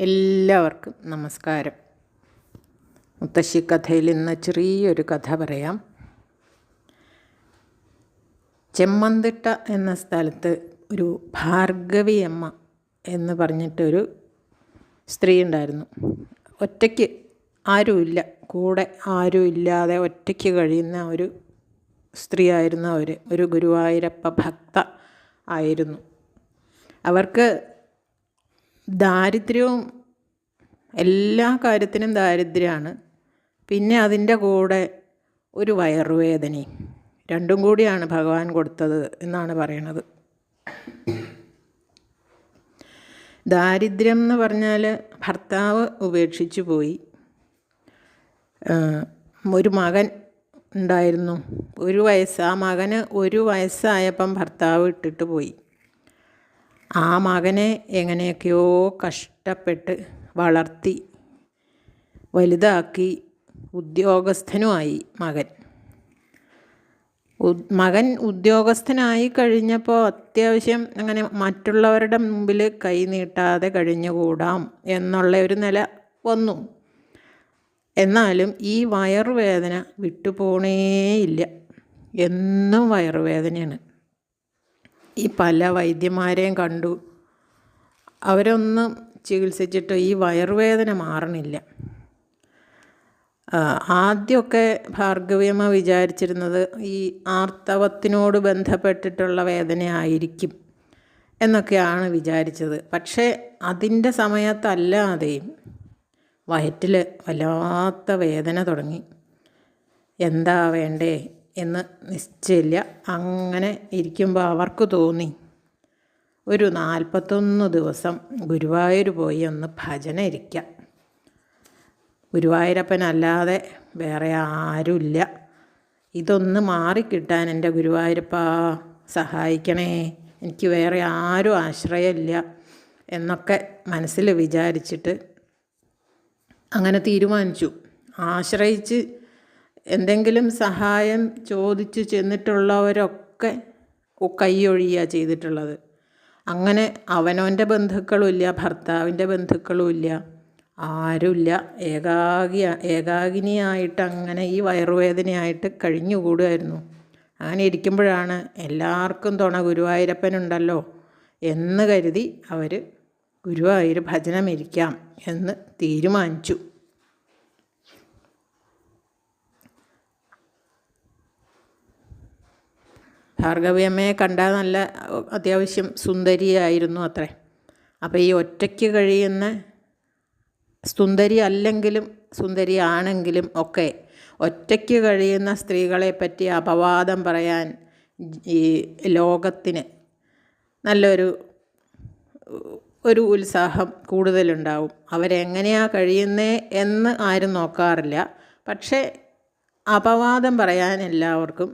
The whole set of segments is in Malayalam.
എല്ലാവർക്കും നമസ്കാരം. മുത്തശ്ശി കഥയിൽ ഇന്ന് ചെറിയൊരു കഥ പറയാം. ചെമ്മന്തിട്ട എന്ന സ്ഥലത്ത് ഒരു ഭാർഗവിയമ്മ എന്ന് പറഞ്ഞിട്ടൊരു സ്ത്രീ ഉണ്ടായിരുന്നു. ഒറ്റയ്ക്ക് ആരുമില്ല, കൂടെ ആരുമില്ലാതെ ഒറ്റയ്ക്ക് കഴിയുന്ന ഒരു സ്ത്രീ ആയിരുന്നു അവർ. ഒരു ഗുരുവായൂരപ്പ ഭക്ത ആയിരുന്നു. അവർക്ക് ദാരിദ്ര്യവും എല്ലാ കാര്യത്തിനും ദാരിദ്ര്യമാണ്, പിന്നെ അതിൻ്റെ കൂടെ ഒരു വയറുവേദനയും, രണ്ടും കൂടിയാണ് ഭഗവാൻ കൊടുത്തത് എന്നാണ് പറയണത്. ദാരിദ്ര്യം എന്ന് പറഞ്ഞാൽ ഭർത്താവ് ഉപേക്ഷിച്ചു പോയി. ഒരു മകൻ ഉണ്ടായിരുന്നു, ആ മകന് 1 വയസ്സായപ്പം ഭർത്താവ് ഇട്ടിട്ട് പോയി. ആ മകനെ എങ്ങനെയൊക്കെയോ കഷ്ടപ്പെട്ട് വളർത്തി വലുതാക്കി ഉദ്യോഗസ്ഥനുമായി. മകൻ ഉദ്യോഗസ്ഥനായി കഴിഞ്ഞപ്പോൾ അത്യാവശ്യം അങ്ങനെ മറ്റുള്ളവരുടെ മുമ്പിൽ കൈ നീട്ടാതെ കഴിഞ്ഞുകൂടാം എന്നുള്ള ഒരു നില വന്നു. എന്നാലും ഈ വയറുവേദന വിട്ടുപോണേയില്ല. എന്നും വയറുവേദനയാണ്. ഈ പല വൈദ്യന്മാരെയും കണ്ടു, അവരൊന്നും ചികിത്സിച്ചിട്ട് ഈ വയറുവേദന മാറണില്ല. ആദ്യമൊക്കെ ഭാർഗവിയമ്മ വിചാരിച്ചിരുന്നത് ഈ ആർത്തവത്തിനോട് ബന്ധപ്പെട്ടിട്ടുള്ള വേദനയായിരിക്കും എന്നൊക്കെയാണ് വിചാരിച്ചത്. പക്ഷേ അതിൻ്റെ സമയത്തല്ലാതെയും വയറ്റിൽ വല്ലാത്ത വേദന തുടങ്ങി. എന്താ വേണ്ടേ എന്ന് നിശ്ചയില്ല. അങ്ങനെ ഇരിക്കുമ്പോൾ അവർക്ക് തോന്നി ഒരു 41 ദിവസം ഗുരുവായൂർ പോയി ഒന്ന് ഭജന ഇരിക്കാം. ഗുരുവായൂരപ്പനല്ലാതെ വേറെ ആരുമില്ല, ഇതൊന്ന് മാറിക്കിട്ടാൻ എൻ്റെ ഗുരുവായൂരപ്പ സഹായിക്കണേ, എനിക്ക് വേറെ ആരും ആശ്രയമില്ല എന്നൊക്കെ മനസ്സിൽ വിചാരിച്ചിട്ട് അങ്ങനെ തീരുമാനിച്ചു. ആശ്രയിച്ച് എന്തെങ്കിലും സഹായം ചോദിച്ച് ചെന്നിട്ടുള്ളവരൊക്കെ കൈയൊഴിയുക ചെയ്തിട്ടുള്ളത്. അങ്ങനെ അവനവൻ്റെ ബന്ധുക്കളുമില്ല, ഭർത്താവിൻ്റെ ബന്ധുക്കളുമില്ല, ആരുമില്ല. ഏകാകിനിയായിട്ട് അങ്ങനെ ഈ വയറുവേദനയായിട്ട് കഴിഞ്ഞുകൂടുമായിരുന്നു. അങ്ങനെ ഇരിക്കുമ്പോഴാണ് എല്ലാവർക്കും തുണ ഗുരുവായൂരപ്പനുണ്ടല്ലോ എന്ന് കരുതി അവർ ഗുരുവായൂർ ഭജനമിരിക്കാം എന്ന് തീരുമാനിച്ചു. ഭാർഗവിയമ്മയെ കണ്ടാൽ നല്ല അത്യാവശ്യം സുന്ദരിയായിരുന്നു അത്രേ. അപ്പോൾ ഈ ഒറ്റയ്ക്ക് കഴിയുന്ന സുന്ദരി അല്ലെങ്കിലും സുന്ദരിയാണെങ്കിലും ഒക്കെ ഒറ്റയ്ക്ക് കഴിയുന്ന സ്ത്രീകളെ പറ്റി അപവാദം പറയാൻ ഈ ലോകത്തിന് നല്ലൊരു ഉത്സാഹം കൂടുതലുണ്ടാവും. അവരെങ്ങനെയാണ് കഴിയുന്നത് എന്ന് ആരും നോക്കാറില്ല. പക്ഷേ അപവാദം പറയാൻ എല്ലാവർക്കും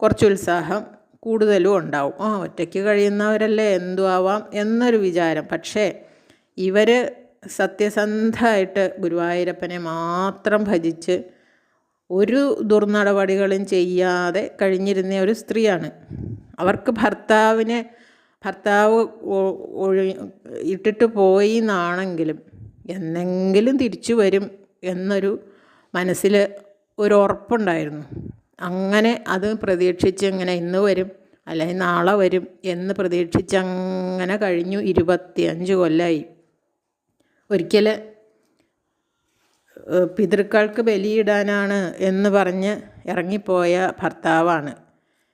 കുറച്ച് ഉത്സാഹം കൂടുതലും ഉണ്ടാവും. ഒറ്റയ്ക്ക് കഴിയുന്നവരല്ലേ, എന്തു ആവാം എന്നൊരു വിചാരം. പക്ഷേ ഇവർ സത്യസന്ധമായിട്ട് ഗുരുവായൂരപ്പനെ മാത്രം ഭജിച്ച് ഒരു ദുർനടപടികളും ചെയ്യാതെ കഴിഞ്ഞിരുന്ന ഒരു സ്ത്രീയാണ്. അവർക്ക് ഭർത്താവ് ഇട്ടിട്ട് പോയി എന്നാണെങ്കിലും എന്നെങ്കിലും തിരിച്ചു വരും എന്നൊരു മനസ്സിൽ ഒരു ഉറപ്പുണ്ടായിരുന്നു. അങ്ങനെ അത് പ്രതീക്ഷിച്ച് ഇങ്ങനെ ഇന്ന് വരും അല്ലെങ്കിൽ നാളെ വരും എന്ന് പ്രതീക്ഷിച്ച് അങ്ങനെ കഴിഞ്ഞു. 25 കൊല്ലമായി. ഒരിക്കൽ പിതൃക്കൾക്ക് ബലിയിടാനാണ് എന്ന് പറഞ്ഞ് ഇറങ്ങിപ്പോയ ഭർത്താവാണ്.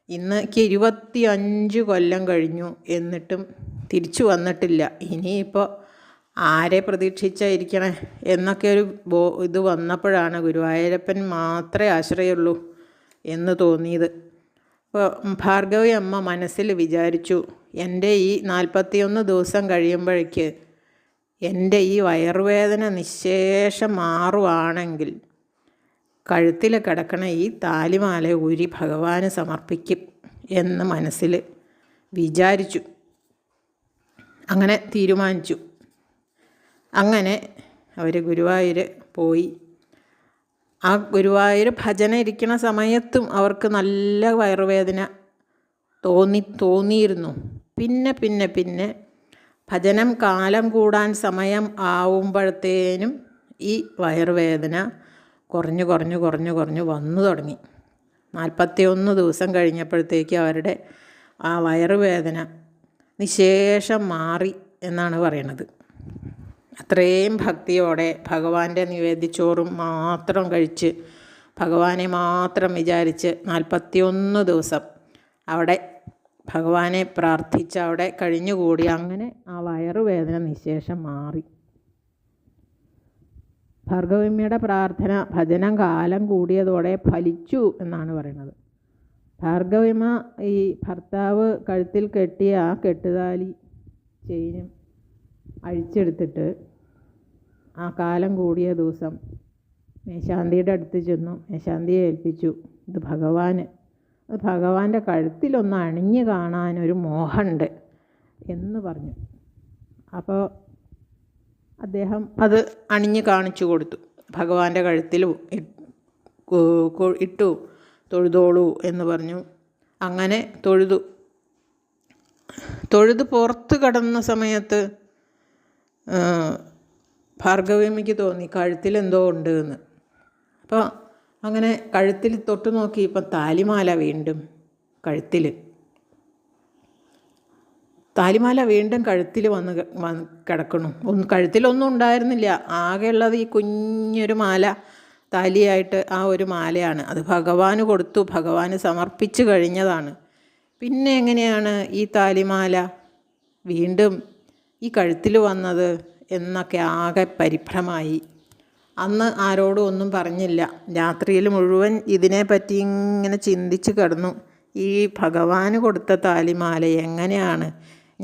ഇന്നേക്ക് 25 കൊല്ലം കഴിഞ്ഞു, എന്നിട്ടും തിരിച്ചു വന്നിട്ടില്ല. ഇനിയിപ്പോൾ ആരെ പ്രതീക്ഷിച്ചായിരിക്കണേ എന്നൊക്കെ ഒരു ഇത് വന്നപ്പോഴാണ് ഗുരുവായൂരപ്പൻ മാത്രമേ ആശ്രയമുള്ളൂ എന്ന് തോന്നിയത്. അപ്പോൾ ഭാർഗവി അമ്മ മനസ്സിൽ വിചാരിച്ചു, എൻ്റെ ഈ 41 ദിവസം കഴിയുമ്പോഴേക്ക് എൻ്റെ ഈ വയറുവേദന നിശേഷം മാറുവാണെങ്കിൽ കഴുത്തിൽ കിടക്കണ ഈ താലിമാല ഊരി ഭഗവാന് സമർപ്പിക്കും എന്ന് മനസ്സിൽ വിചാരിച്ചു. അങ്ങനെ തീരുമാനിച്ചു. അങ്ങനെ അവർ ഗുരുവായൂർ പോയി. ആ ഗുരുവായൂർ ഭജന ഇരിക്കുന്ന സമയത്തും അവർക്ക് നല്ല വയറുവേദന തോന്നിയിരുന്നു. പിന്നെ ഭജനം കാലം കൂടാൻ സമയം ആവുമ്പോഴത്തേനും ഈ വയറുവേദന കുറഞ്ഞു കുറഞ്ഞു കുറഞ്ഞു കുറഞ്ഞു വന്നു തുടങ്ങി. 41 ദിവസം കഴിഞ്ഞപ്പോഴത്തേക്ക് അവരുടെ ആ വയറുവേദന നിശേഷം മാറി എന്നാണ് പറയണത്. അത്രയും ഭക്തിയോടെ ഭഗവാന്റെ നിവേദ്യച്ചോറും മാത്രം കഴിച്ച് ഭഗവാനെ മാത്രം വിചാരിച്ച് 41 ദിവസം അവിടെ ഭഗവാനെ പ്രാർത്ഥിച്ച് അവിടെ കഴിഞ്ഞുകൂടി. അങ്ങനെ ആ വയറുവേദന നിശേഷം മാറി. ഭാർഗവീമ്മയുടെ പ്രാർത്ഥന ഭജനം കാലം കൂടിയതോടെ ഫലിച്ചു എന്നാണ് പറയുന്നത്. ഭാർഗവീമ്മ ഈ ഭർത്താവ് കഴുത്തിൽ കെട്ടിയ ആ കെട്ടുതാലി ചെയിനും അഴിച്ചെടുത്തിട്ട് ആ കാലം കൂടിയ ദിവസം മേശാന്തിയുടെ അടുത്ത് ചെന്നു. മേശാന്തിയെ ഏൽപ്പിച്ചു. ഇത് ഭഗവാന്റെ കഴുത്തിലൊന്ന് അണിഞ്ഞ് കാണാനൊരു മോഹമുണ്ട് എന്ന് പറഞ്ഞു. അപ്പോൾ അദ്ദേഹം അത് അണിഞ്ഞ് കാണിച്ചു കൊടുത്തു. ഭഗവാന്റെ കഴുത്തിലും ഇട്ടു തൊഴുതോളൂ എന്ന് പറഞ്ഞു. അങ്ങനെ തൊഴുത് പുറത്ത് കടന്ന സമയത്ത് ഭാർഗവീമ്മയ്ക്ക് തോന്നി കഴുത്തിലെന്തോ ഉണ്ട് എന്ന്. അപ്പോൾ അങ്ങനെ കഴുത്തിൽ തൊട്ട് നോക്കി. ഇപ്പം താലിമാല വീണ്ടും കഴുത്തിൽ വന്ന് കിടക്കണം. കഴുത്തിലൊന്നും ഉണ്ടായിരുന്നില്ല. ആകെയുള്ളത് ഈ കുഞ്ഞൊരു മാല, താലിയായിട്ട് ആ ഒരു മാലയാണ്. അത് ഭഗവാന് കൊടുത്തു, ഭഗവാന് സമർപ്പിച്ച് കഴിഞ്ഞതാണ്. പിന്നെ എങ്ങനെയാണ് ഈ താലിമാല വീണ്ടും ഈ കഴുത്തിൽ വന്നത് എന്നൊക്കെ ആകെ പരിഭ്രമായി. അന്ന് ആരോടും ഒന്നും പറഞ്ഞില്ല. രാത്രിയിൽ മുഴുവൻ ഇതിനെപ്പറ്റി ഇങ്ങനെ ചിന്തിച്ച് കിടന്നു. ഈ ഭഗവാന് കൊടുത്ത താലിമാല എങ്ങനെയാണ്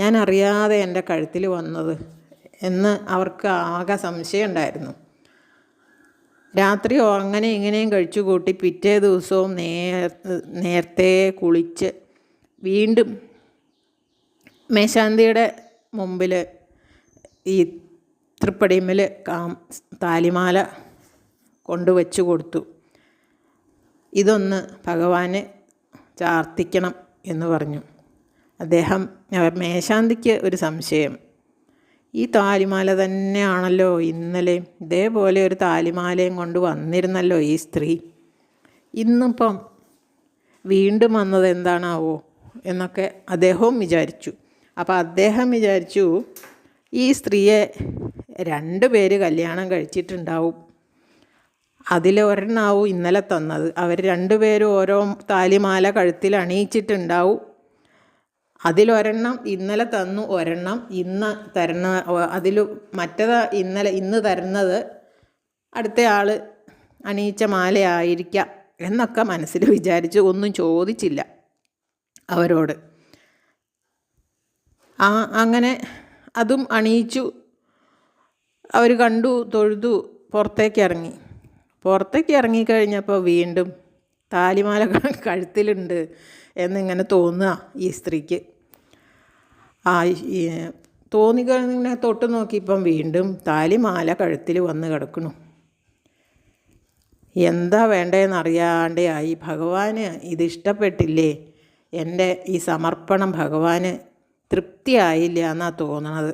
ഞാൻ അറിയാതെ എൻ്റെ കഴുത്തിൽ വന്നത് എന്ന് അവർക്ക് ആകെ സംശയം ഉണ്ടായിരുന്നു. രാത്രി അങ്ങനെ ഇങ്ങനെയും കഴിച്ചു കൂട്ടി പിറ്റേ ദിവസവും നേരത്തെ കുളിച്ച് വീണ്ടും മേശാന്തിയുടെ മുമ്പിൽ ഈ തൃപ്പടിമേൽ താലിമാല കൊണ്ടുവച്ച് കൊടുത്തു. ഇതൊന്ന് ഭഗവാന് ചാർത്തിക്കണം എന്ന് പറഞ്ഞു. മേശാന്തിക്ക് ഒരു സംശയം, ഈ താലിമാല തന്നെയാണല്ലോ ഇന്നലെ ഇതേപോലെ ഒരു താലിമാലയും കൊണ്ട് വന്നിരുന്നല്ലോ ഈ സ്ത്രീ, ഇന്നിപ്പം വീണ്ടും വന്നത് എന്താണാവോ എന്നൊക്കെ അദ്ദേഹവും വിചാരിച്ചു. അപ്പോൾ അദ്ദേഹം വിചാരിച്ചു ഈ സ്ത്രീയെ 2 പേര് കല്യാണം കഴിച്ചിട്ടുണ്ടാവും. അതിലൊരെണ്ണാവും ഇന്നലെ തന്നത്. അവർ 2 പേരും ഓരോ താലിമാല കഴുത്തിൽ അണിയിച്ചിട്ടുണ്ടാവും. അതിലൊരെണ്ണം ഇന്നലെ തന്നു, ഒരെണ്ണം ഇന്ന് തരുന്ന, ഇന്ന് തരുന്നത് അടുത്ത ആൾ അണിയിച്ച മാലയായിരിക്കാം എന്നൊക്കെ മനസ്സിൽ വിചാരിച്ച് ഒന്നും ചോദിച്ചില്ല അവരോട്. അങ്ങനെ അതും അണിയിച്ചു. അവർ കണ്ടു, തൊഴുതു, പുറത്തേക്ക് ഇറങ്ങിക്കഴിഞ്ഞപ്പോൾ വീണ്ടും താലിമാല കഴുത്തിലുണ്ട് എന്നിങ്ങനെ തോന്നുക ഈ സ്ത്രീക്ക്. തോന്നിക്കഴിഞ്ഞിങ്ങനെ തൊട്ട് നോക്കിയപ്പം വീണ്ടും താലിമാല കഴുത്തിൽ വന്ന് കിടക്കണു. എന്താ വേണ്ടതെന്നറിയാണ്ടേ ആയി. ഭഗവാന് ഇതിഷ്ടപ്പെട്ടില്ലേ, എൻ്റെ ഈ സമർപ്പണം ഭഗവാന് തൃപ്തിയായില്ല എന്നാണ് തോന്നണത്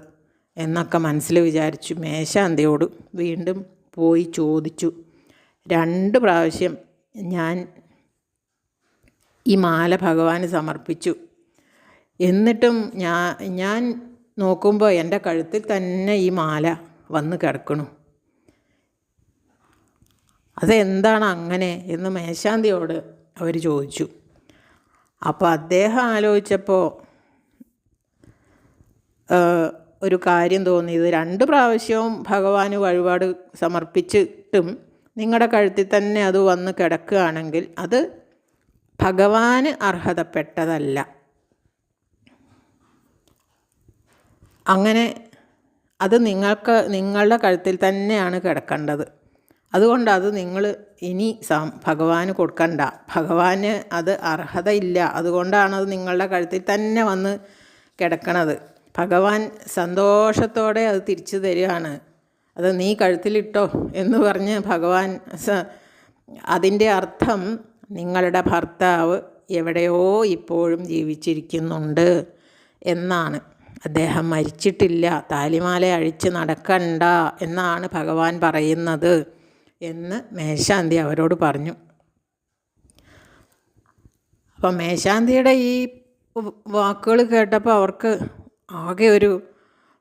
എന്നൊക്കെ മനസ്സിൽ വിചാരിച്ചു. മേശാന്തിയോട് വീണ്ടും പോയി ചോദിച്ചു. 2 പ്രാവശ്യം ഞാൻ ഈ മാല ഭഗവാന് സമർപ്പിച്ചു, എന്നിട്ടും ഞാൻ നോക്കുമ്പോൾ എൻ്റെ കഴുത്തിൽ തന്നെ ഈ മാല വന്ന് കിടക്കണു. അതെന്താണ് അങ്ങനെ എന്ന് മേശാന്തിയോട് അവർ ചോദിച്ചു. അപ്പോൾ അദ്ദേഹം ആലോചിച്ചപ്പോൾ ഒരു കാര്യം തോന്നിയത്, 2 പ്രാവശ്യവും ഭഗവാന് വഴിപാട് സമർപ്പിച്ചിട്ടും നിങ്ങളുടെ കഴുത്തിൽ തന്നെ അത് വന്ന് കിടക്കുകയാണെങ്കിൽ അത് ഭഗവാന് അർഹതപ്പെട്ടതല്ല. അങ്ങനെ അത് നിങ്ങളുടെ കഴുത്തിൽ തന്നെയാണ് കിടക്കേണ്ടത്. അതുകൊണ്ട് അത് നിങ്ങൾ ഇനി ഭഗവാന് കൊടുക്കണ്ട. ഭഗവാന് അത് അർഹതയില്ല. അതുകൊണ്ടാണ് അത് നിങ്ങളുടെ കഴുത്തിൽ തന്നെ വന്ന് കിടക്കണത്. ഭഗവാൻ സന്തോഷത്തോടെ അത് തിരിച്ചു തരികയാണ്. അത് നീ കഴുത്തിലിട്ടോ എന്ന് പറഞ്ഞ് ഭഗവാൻ, അതിൻ്റെ അർത്ഥം നിങ്ങളുടെ ഭർത്താവ് എവിടെയോ ഇപ്പോഴും ജീവിച്ചിരിക്കുന്നുണ്ട് എന്നാണ്. അദ്ദേഹം മരിച്ചിട്ടില്ല, താലിമാല അഴിച്ച് നടക്കണ്ട എന്നാണ് ഭഗവാൻ പറയുന്നത് എന്ന് മേശാന്തി അവരോട് പറഞ്ഞു. അപ്പം മേശാന്തിയുടെ ഈ വാക്കുകൾ കേട്ടപ്പോൾ അവർക്ക് ആകെ ഒരു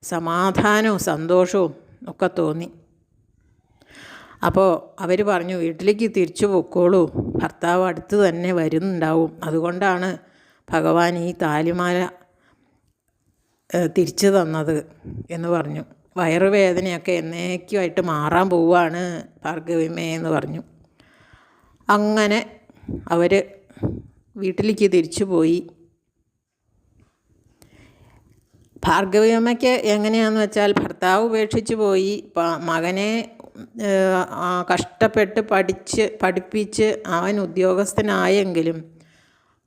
സമാധാനവും സന്തോഷവും ഒക്കെ തോന്നി. അപ്പോൾ അവർ പറഞ്ഞു, വീട്ടിലേക്ക് തിരിച്ചു പൊക്കോളൂ, ഭർത്താവ് അടുത്ത് തന്നെ വരുന്നുണ്ടാവും, അതുകൊണ്ടാണ് ഭഗവാൻ ഈ താലിമാല തിരിച്ചു തന്നത് എന്ന് പറഞ്ഞു. വയറുവേദനയൊക്കെ എന്നേക്കുമായിട്ട് മാറാൻ പോവുകയാണ് ഭാർഗവിയമ്മേ എന്ന് പറഞ്ഞു. അങ്ങനെ അവർ വീട്ടിലേക്ക് തിരിച്ചു പോയി. ഭാർഗവിയമ്മയ്ക്ക് എങ്ങനെയാണെന്ന് വെച്ചാൽ, ഭർത്താവ് ഉപേക്ഷിച്ച് പോയി, മകനെ കഷ്ടപ്പെട്ട് പഠിപ്പിച്ച് അവൻ ഉദ്യോഗസ്ഥനായെങ്കിലും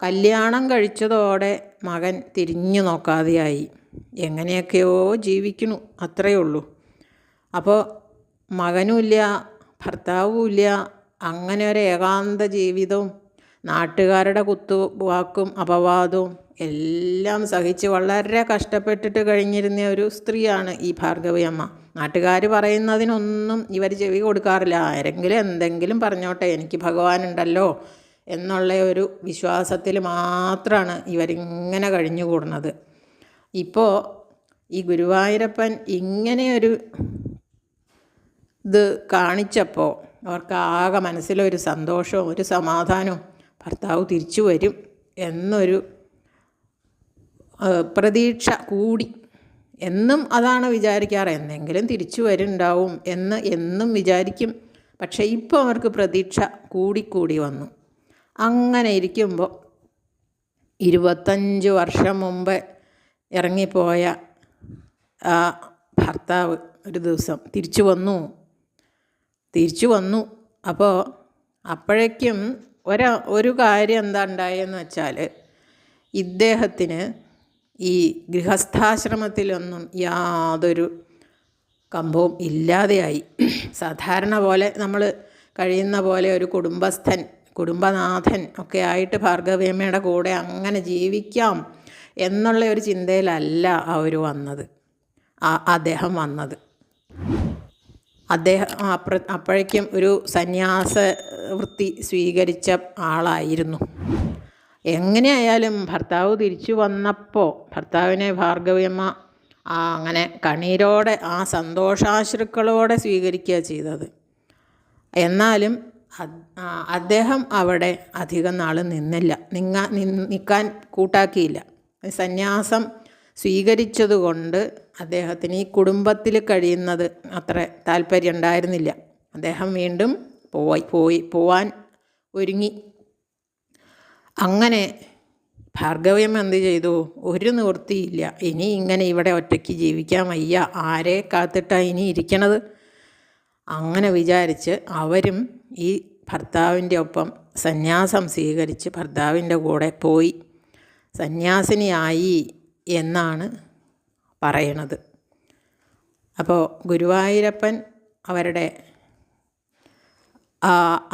കല്യാണം കഴിച്ചതോടെ മകൻ തിരിഞ്ഞു നോക്കാതെയായി. എങ്ങനെയൊക്കെയോ ജീവിക്കണു, അത്രയേ ഉള്ളൂ. അപ്പോൾ മകനുമില്ല, ഭർത്താവുമില്ല, അങ്ങനെ ഒരു ഏകാന്ത ജീവിതവും നാട്ടുകാരുടെ കുത്തുവാക്കും അപവാദവും എല്ലാം സഹിച്ച് വളരെ കഷ്ടപ്പെട്ടിട്ട് കഴിഞ്ഞിരുന്ന ഒരു സ്ത്രീയാണ് ഈ ഭാർഗവിയമ്മ. നാട്ടുകാർ പറയുന്നതിനൊന്നും ഇവർ ചെവി കൊടുക്കാറില്ല. ആരെങ്കിലും എന്തെങ്കിലും പറഞ്ഞോട്ടെ, എനിക്ക് ഭഗവാനുണ്ടല്ലോ എന്നുള്ള ഒരു വിശ്വാസത്തിൽ മാത്രമാണ് ഇവരിങ്ങനെ കഴിഞ്ഞുകൂടുന്നത്. ഇപ്പോൾ ഈ ഗുരുവായൂരപ്പൻ ഇങ്ങനെയൊരു ഇത് കാണിച്ചപ്പോൾ അവർക്ക് ആകെ മനസ്സിലൊരു സന്തോഷവും ഒരു സമാധാനവും, ഭർത്താവ് തിരിച്ചു വരും എന്നൊരു പ്രതീക്ഷ കൂടി. എന്നും അതാണ് വിചാരിക്കാറ്, എന്തെങ്കിലും തിരിച്ചു വരുന്നുണ്ടാവും എന്ന് എന്നും വിചാരിക്കും. പക്ഷേ ഇപ്പോൾ അവർക്ക് പ്രതീക്ഷ കൂടിക്കൂടി വന്നു. അങ്ങനെ ഇരിക്കുമ്പോൾ 25 വർഷം മുമ്പ് ഇറങ്ങിപ്പോയ ആ ഭർത്താവ് ഒരു ദിവസം തിരിച്ചു വന്നു. അപ്പോൾ അപ്പോഴേക്കും ഒരു കാര്യം എന്താ ഉണ്ടായെന്ന് വെച്ചാൽ, ഇദ്ദേഹത്തിന് ഈ ഗൃഹസ്ഥാശ്രമത്തിലൊന്നും യാതൊരു കമ്പവും ഇല്ലാതെയായി. സാധാരണ പോലെ നമ്മൾ കഴിയുന്ന പോലെ ഒരു കുടുംബനാഥൻ ഒക്കെ ആയിട്ട് ഭാർഗവിയമ്മയുടെ കൂടെ അങ്ങനെ ജീവിക്കാം എന്നുള്ള ഒരു ചിന്തയിലല്ല അദ്ദേഹം വന്നത്. അദ്ദേഹം അപ്പോഴേക്കും ഒരു സന്യാസ വൃത്തി സ്വീകരിച്ച ആളായിരുന്നു. എങ്ങനെയായാലും ഭർത്താവ് തിരിച്ചു വന്നപ്പോൾ ഭർത്താവിനെ ഭാർഗവിയമ്മ അങ്ങനെ കണ്ണീരോടെ ആ സന്തോഷാശ്രുക്കളോടെ സ്വീകരിക്കുക ചെയ്തത്. എന്നാലും അദ്ദേഹം അവിടെ അധികം നാൾ നിൽക്കാൻ കൂട്ടാക്കിയില്ല. സന്യാസം സ്വീകരിച്ചതുകൊണ്ട് അദ്ദേഹത്തിന് ഈ കുടുംബത്തിൽ കഴിയുന്നത് അത്ര താല്പര്യം ഉണ്ടായിരുന്നില്ല. അദ്ദേഹം വീണ്ടും പോവാൻ ഒരുങ്ങി. അങ്ങനെ ഭാർഗവിയമ്മ എന്ത് ചെയ്തു? ഒരു നിവൃത്തിയില്ല, ഇനി ഇങ്ങനെ ഇവിടെ ഒറ്റയ്ക്ക് ജീവിക്കാൻ വയ്യ, ആരെ കാത്തിട്ടാണ് ഇനി ഇരിക്കണത്? അങ്ങനെ വിചാരിച്ച് അവരും ഈ ഭർത്താവിൻ്റെ ഒപ്പം സന്യാസം സ്വീകരിച്ച് ഭർത്താവിൻ്റെ കൂടെ പോയി സന്യാസിനിയായി എന്നാണ് പറയണത്. അപ്പോൾ ഗുരുവായൂരപ്പൻ അവരുടെ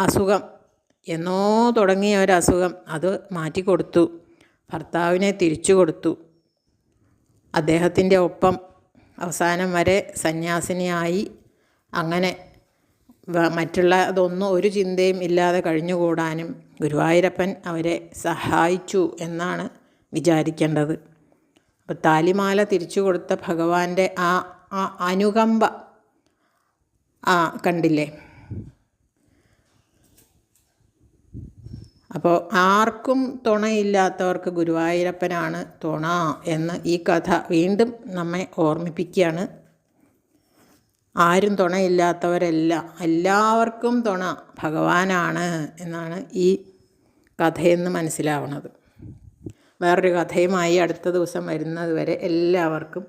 അസുഖം, എന്നോ തുടങ്ങിയ ഒരസുഖം, അത് മാറ്റിക്കൊടുത്തു. ഭർത്താവിനെ തിരിച്ചു കൊടുത്തു. അദ്ദേഹത്തിൻ്റെ ഒപ്പം അവസാനം വരെ സന്യാസിനിയായി. അങ്ങനെ മറ്റുള്ളതൊന്നും ഒരു ചിന്തയും ഇല്ലാതെ കഴിഞ്ഞുകൂടാനും ഗുരുവായൂരപ്പൻ അവരെ സഹായിച്ചു എന്നാണ് വിചാരിക്കേണ്ടത്. അപ്പോൾ താലിമാല തിരിച്ചു കൊടുത്ത ഭഗവാന്റെ ആ അനുകമ്പ കണ്ടില്ലേ? അപ്പോൾ ആർക്കും തുണയില്ലാത്തവർക്ക് ഗുരുവായൂരപ്പനാണ് തുണ എന്ന് ഈ കഥ വീണ്ടും നമ്മെ ഓർമ്മിപ്പിക്കുകയാണ്. ആരും എല്ലാവർക്കും തുണ ഭഗവാനാണ് എന്നാണ് ഈ കഥയെന്ന് മനസ്സിലാവുന്നത്. വേറൊരു കഥയുമായി അടുത്ത ദിവസം വരുന്നത് വരെ എല്ലാവർക്കും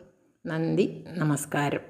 നന്ദി, നമസ്കാരം.